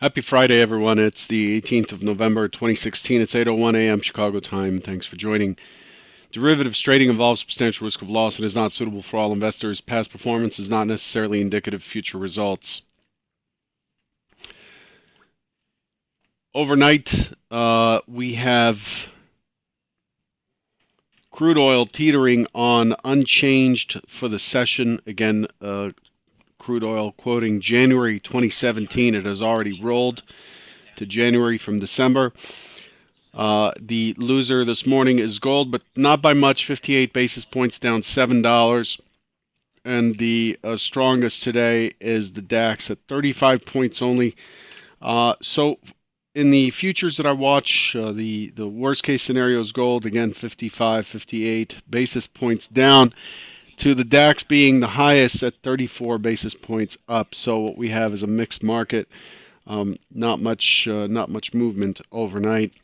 Happy Friday, everyone. It's the 18th of November, 2016. It's 8:01 a.m. Chicago time. Thanks for joining. Derivatives trading involves substantial risk of loss and is not suitable for all investors. Past performance is not necessarily indicative of future results. Overnight, we have crude oil teetering on unchanged for the session. Again, crude oil quoting January 2017. It has already rolled to January from December. The loser this morning is gold, but not by much, 58 basis points down $7. And the strongest today is the DAX at 35 points only. So in the futures that I watch, the worst case scenario is gold, again 55, 58 basis points down to the DAX being the highest at 34 basis points up. So what we have is a mixed market, not much movement overnight.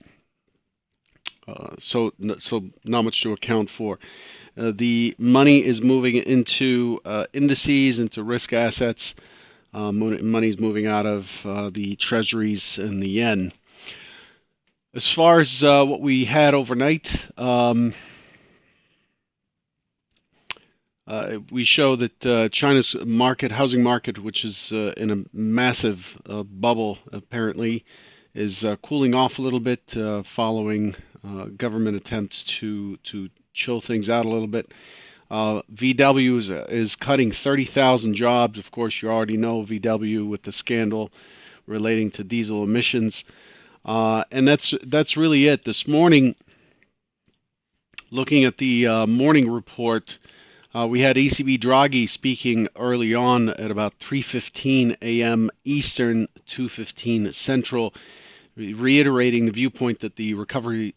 So not much to account for. The money is moving into indices, into risk assets. Money is moving out of the treasuries and the yen. As far as what we had overnight, we show that China's housing market, which is in a massive bubble apparently, is cooling off a little bit following government attempts to chill things out a little bit. VW is cutting 30,000 jobs. Of course, you already know VW with the scandal relating to diesel emissions. And that's really it. This morning, looking at the morning report, we had ECB Draghi speaking early on at about 3:15 a.m. Eastern, 2:15 Central, reiterating the viewpoint that the recovery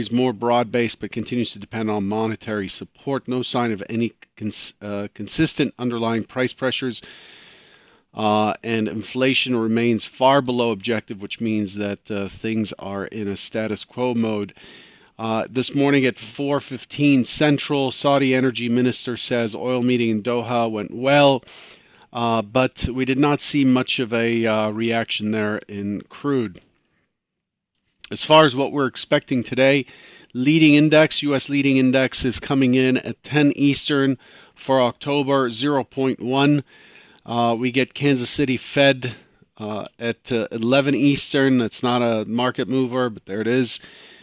is more broad-based but continues to depend on monetary support. No sign of any consistent underlying price pressures, and inflation remains far below objective, which means that things are in a status quo mode. This morning at 4:15 Central, Saudi Energy Minister says oil meeting in Doha went well, but we did not see much of a reaction there in crude. As far as what we're expecting today, U.S. leading index is coming in at 10 Eastern for October, 0.1. We get Kansas City Fed at 11 Eastern. That's not a market mover, but there it is.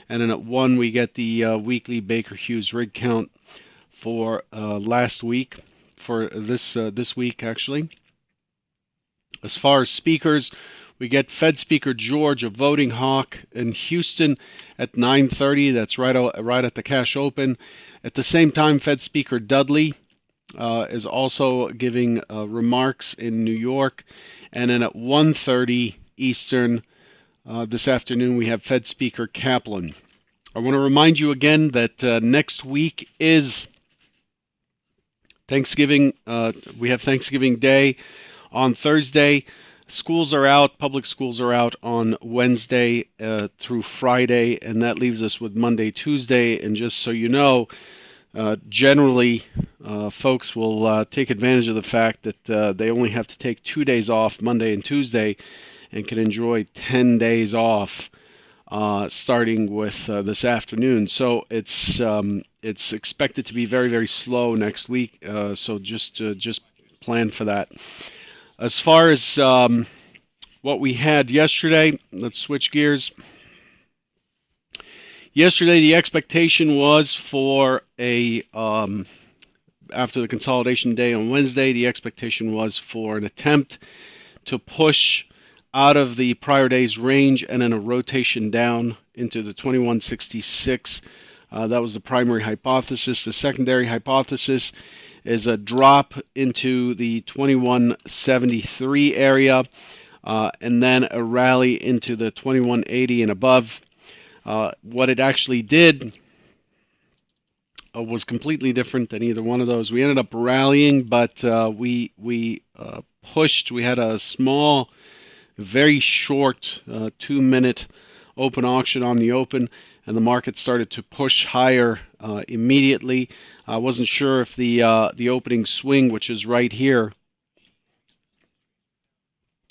And then at 1, we get the weekly Baker Hughes rig count for last week, for this week actually. As far as speakers, we get Fed Speaker George, a voting hawk in Houston at 9:30. That's right at the cash open. At the same time, Fed Speaker Dudley is also giving remarks in New York. And then at 1:30 Eastern this afternoon, we have Fed Speaker Kaplan. I want to remind you again that next week is Thanksgiving. We have Thanksgiving Day on Thursday. Schools are out, public schools are out on Wednesday through Friday, and that leaves us with Monday, Tuesday. And just so you know, generally, folks will take advantage of the fact that they only have to take 2 days off, Monday and Tuesday, and can enjoy 10 days off starting with this afternoon. So it's expected to be very, very slow next week. So just plan for that. As far as what we had yesterday, let's switch gears. Yesterday, the expectation was for after the consolidation day on Wednesday, the expectation was for an attempt to push out of the prior day's range and then a rotation down into the 2166. That was the primary hypothesis. The secondary hypothesis is a drop into the 2173 area, and then a rally into the 2180 and above. What it actually did was completely different than either one of those. We ended up rallying, but we pushed. We had a small, very short 2-minute open auction on the open, and the market started to push higher immediately. I wasn't sure if the opening swing, which is right here,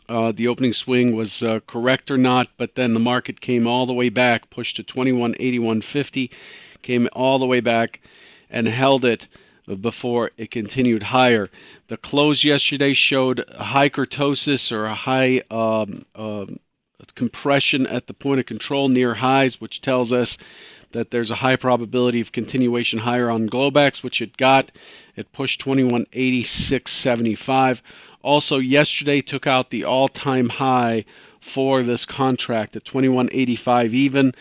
The opening swing was correct or not, but then the market came all the way back, pushed to 2181.50, came all the way back and held it before it continued higher. The close yesterday showed a high kurtosis or a high compression at the point of control near highs, which tells us that there's a high probability of continuation higher on Globex, which it got. It pushed 2186.75. Also, yesterday took out the all-time high for this contract at 2185 even.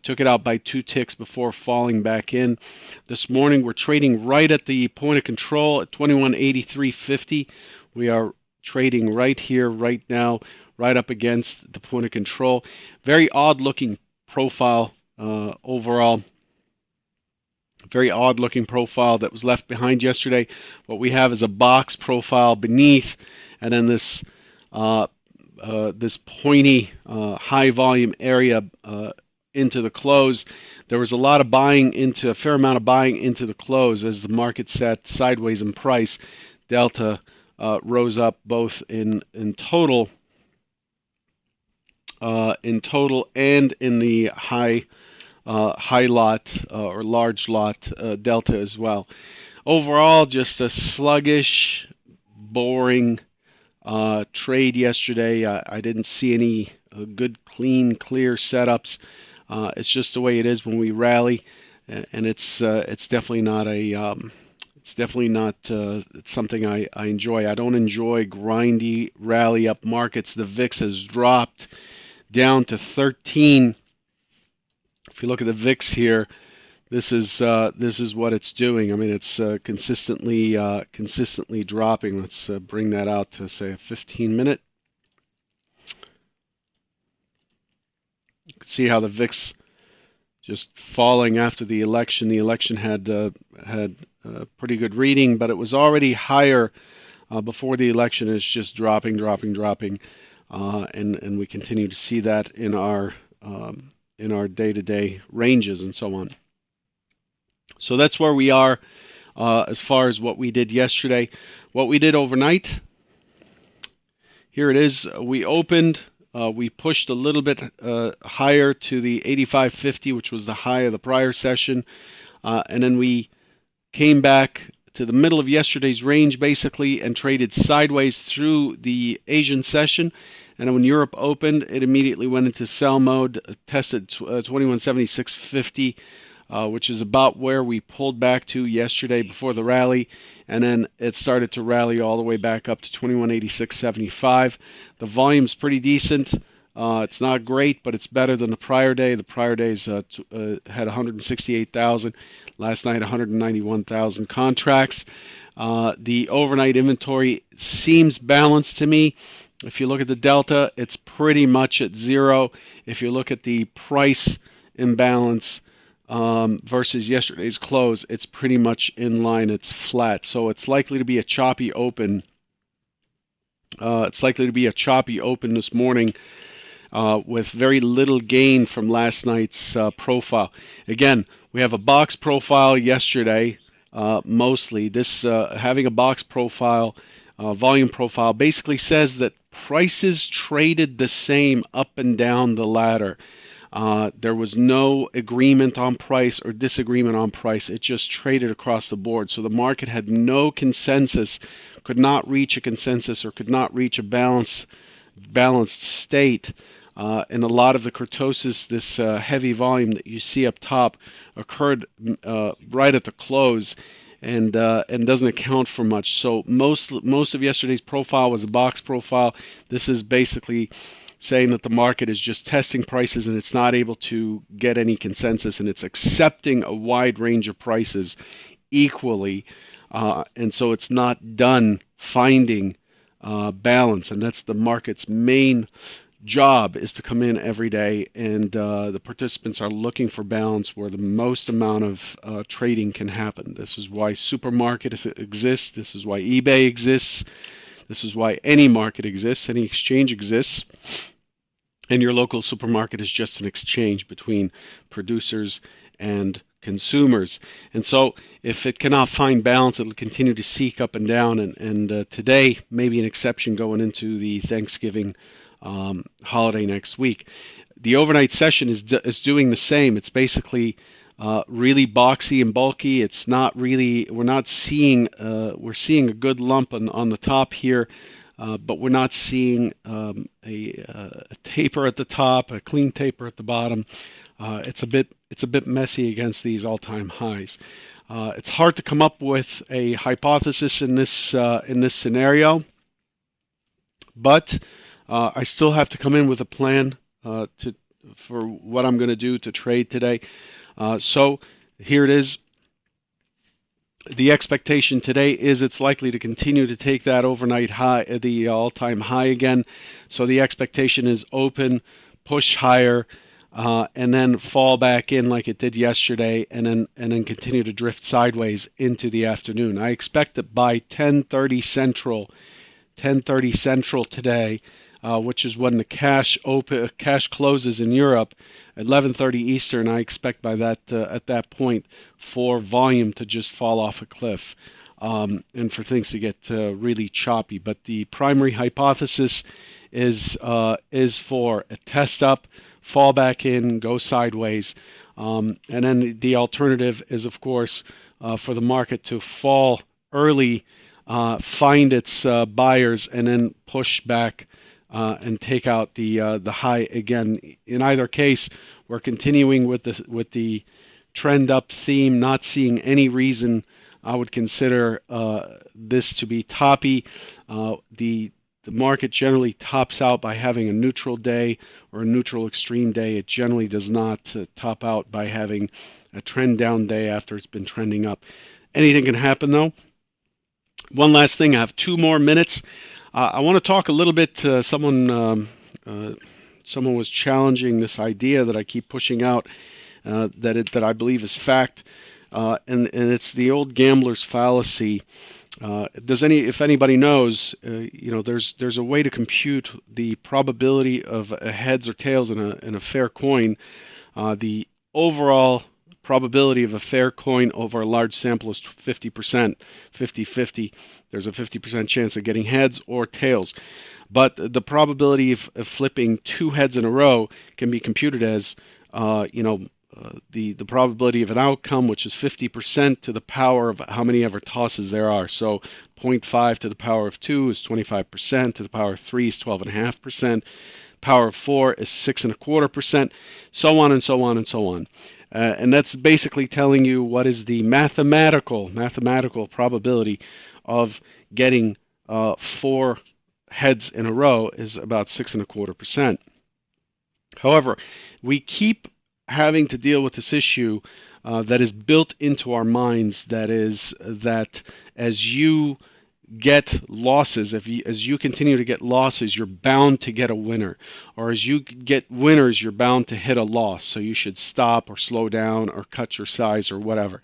Took it out by 2 ticks before falling back in. This morning we're trading right at the point of control at 2183.50. We are trading right here, right now, right up against the point of control. Very odd looking profile overall. Very odd looking profile that was left behind yesterday. What we have is a box profile beneath, and then this this pointy high volume area into the close. There was a fair amount of buying into the close as the market sat sideways in price. Delta rose up both in total and in the high lot or large lot delta as well. Overall, just a sluggish, boring trade yesterday. I didn't see any good, clean, clear setups. It's just the way it is when we rally, and it's definitely not it's something I enjoy. I don't enjoy grindy rally up markets. The VIX has dropped down to 13. If you look at the VIX here, this is what it's doing. I mean, it's consistently dropping. Let's bring that out to say a 15-minute. You can see how the VIX just falling after the election. The election had a pretty good reading, but it was already higher before the election. It's just dropping, and we continue to see that in our day-to-day ranges and so on. So that's where we are as far as what we did yesterday. What we did overnight, here it is. We opened, we pushed a little bit higher to the 85.50, which was the high of the prior session, and then we came back to the middle of yesterday's range basically and traded sideways through the Asian session. And then when Europe opened, it immediately went into sell mode, tested 2176.50. Which is about where we pulled back to yesterday before the rally, and then it started to rally all the way back up to 2186.75. The volume's pretty decent. It's not great, but it's better than the prior day. The prior days had 168,000. Last night, 191,000 contracts. The overnight inventory seems balanced to me. If you look at the delta, it's pretty much at zero. If you look at the price imbalance versus yesterday's close, it's pretty much in line. It's flat, so it's likely to be a choppy open. This morning with very little gain from last night's profile. Again, we have a box profile yesterday. Mostly, this having a box profile, volume profile, basically says that prices traded the same up and down the ladder. There was no agreement on price or disagreement on price. It just traded across the board. So the market had no consensus, could not reach a consensus or could not reach a balanced state. And a lot of the kurtosis, this heavy volume that you see up top, occurred right at the close, and doesn't account for much. So most of yesterday's profile was a box profile. This is basically saying that the market is just testing prices and it's not able to get any consensus, and it's accepting a wide range of prices equally, and so it's not done finding balance, and that's the market's main job, is to come in every day, and the participants are looking for balance where the most amount of trading can happen. This is why supermarket exists. This is why eBay exists. This is why any market exists, any exchange exists, and your local supermarket is just an exchange between producers and consumers. And so if it cannot find balance, it'll continue to seek up and down. And today, maybe an exception going into the Thanksgiving holiday next week. The overnight session is doing the same. It's basically really boxy and bulky. It's not really, we're not seeing, we're seeing a good lump on the top here, but we're not seeing a taper at the top, a clean taper at the bottom. It's a bit messy against these all-time highs. It's hard to come up with a hypothesis in this scenario, but I still have to come in with a plan for what I'm going to do to trade today. So here it is. The expectation today is it's likely to continue to take that overnight high, the all-time high again. So the expectation is open, push higher, and then fall back in like it did yesterday, and then continue to drift sideways into the afternoon. I expect that by 10:30 Central today, which is when the cash closes in Europe, 11:30 Eastern. I expect by that at that point for volume to just fall off a cliff, and for things to get really choppy. But the primary hypothesis is for a test up, fall back in, go sideways, and then the alternative is, of course, for the market to fall early, find its buyers, and then push back and take out the high again. In either case, we're continuing with the trend up theme, not seeing any reason I would consider this to be toppy. The market generally tops out by having a neutral day or a neutral extreme day. It generally does not top out by having a trend down day after it's been trending up. Anything can happen though. One last thing, I have 2 more minutes. I want to talk a little bit. Someone was challenging this idea that I keep pushing out, that I believe is fact, and it's the old gambler's fallacy. If anybody knows, there's a way to compute the probability of a heads or tails in a fair coin. The overall probability of a fair coin over a large sample is 50%, 50-50. There's a 50% chance of getting heads or tails. But the probability of flipping 2 heads in a row can be computed as, the probability of an outcome, which is 50% to the power of how many ever tosses there are. So 0.5 to the power of 2 is 25%, to the power of 3 is 12.5%, power of 4 is 6.25%, so on and so on and so on. And that's basically telling you what is the mathematical probability of getting 4 heads in a row is about 6.25%. However, we keep having to deal with this issue that is built into our minds, that is that as you get losses, as you continue to get losses, you're bound to get a winner, or as you get winners, you're bound to hit a loss. So you should stop or slow down or cut your size or whatever.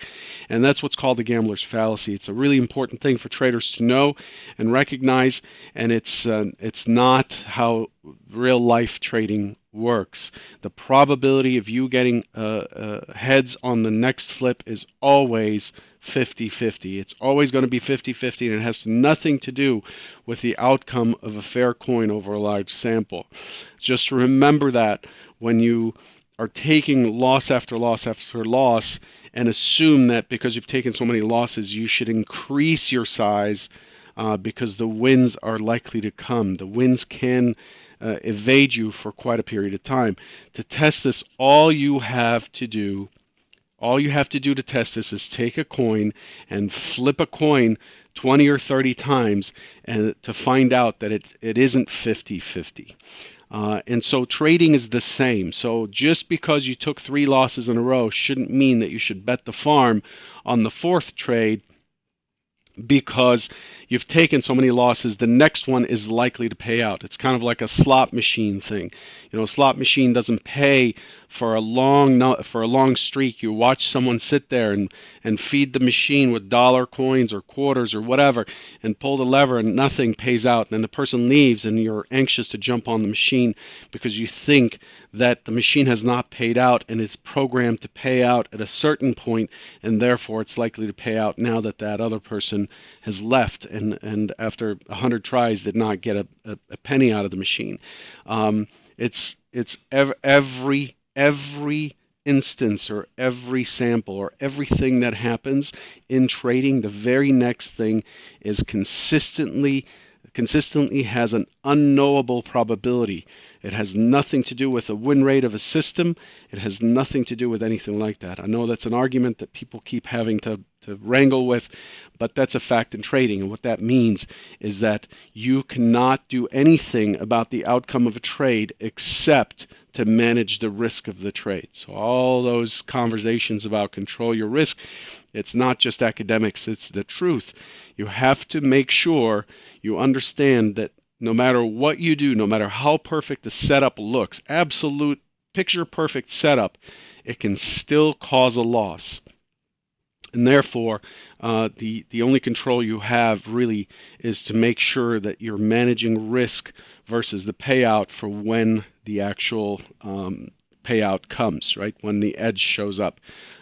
And that's what's called the gambler's fallacy. It's a really important thing for traders to know and recognize, and it's not how real life trading works. The probability of you getting heads on the next flip is always 50-50. It's always going to be 50-50, and it has nothing to do with the outcome of a fair coin over a large sample. Just remember that when you are taking loss after loss after loss, and assume that because you've taken so many losses, you should increase your size because the wins are likely to come. The wins can evade you for quite a period of time. To test this, all you have to do to test this is take a coin and flip a coin 20 or 30 times and to find out that it isn't 50-50. And so trading is the same. So just because you took 3 losses in a row shouldn't mean that you should bet the farm on the 4th trade because you've taken so many losses. The next one is likely to pay out. It's kind of like a slot machine thing. A slot machine doesn't pay for a long streak. You watch someone sit there and feed the machine with dollar coins or quarters or whatever and pull the lever and nothing pays out. And then the person leaves and you're anxious to jump on the machine because you think that the machine has not paid out and it's programmed to pay out at a certain point, and therefore it's likely to pay out now that that other person has left and after 100 tries did not get a penny out of the machine. Every instance or every sample or everything that happens in trading, the very next thing is consistently has an unknowable probability. It has nothing to do with the win rate of a system. It has nothing to do with anything like that. I know that's an argument that people keep having to wrangle with, but that's a fact in trading. And what that means is that you cannot do anything about the outcome of a trade except to manage the risk of the trade. So all those conversations about control your risk, it's not just academics, it's the truth. You have to make sure you understand that no matter what you do, no matter how perfect the setup looks, absolute picture perfect setup, it can still cause a loss. And therefore, the only control you have really is to make sure that you're managing risk versus the payout for when the actual payout comes, right? When the edge shows up.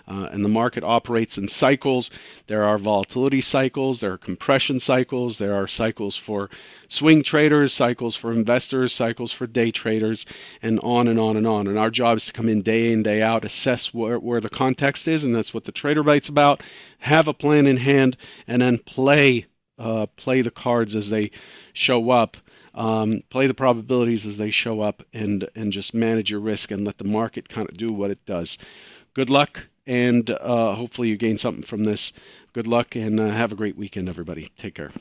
And the market operates in cycles. There are volatility cycles, there are compression cycles, there are cycles for swing traders, cycles for investors, cycles for day traders, and on and on and on. And our job is to come in day out, assess where the context is, and that's what the Trader Bite's about. Have a plan in hand, and then play the cards as they show up. Play the probabilities as they show up, and just manage your risk and let the market kind of do what it does. Good luck, and hopefully you gain something from this. Good luck, and have a great weekend, everybody. Take care.